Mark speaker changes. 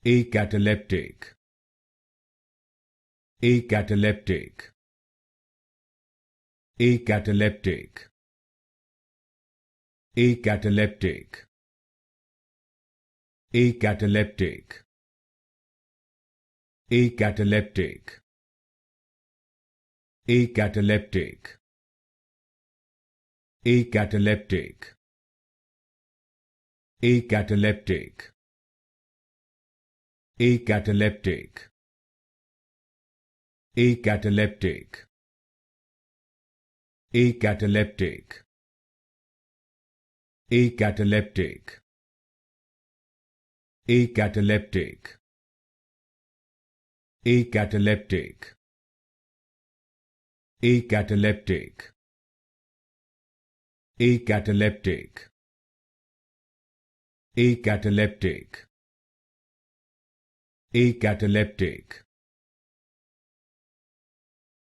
Speaker 1: Acataleptic. Acataleptic. Acataleptic. Acataleptic. Acataleptic. Acataleptic. Acataleptic. Acataleptic. Acataleptic. Acataleptic. Acataleptic. Acataleptic. Acataleptic. Acataleptic. Acataleptic. Acataleptic. Acataleptic. Acataleptic. Acataleptic.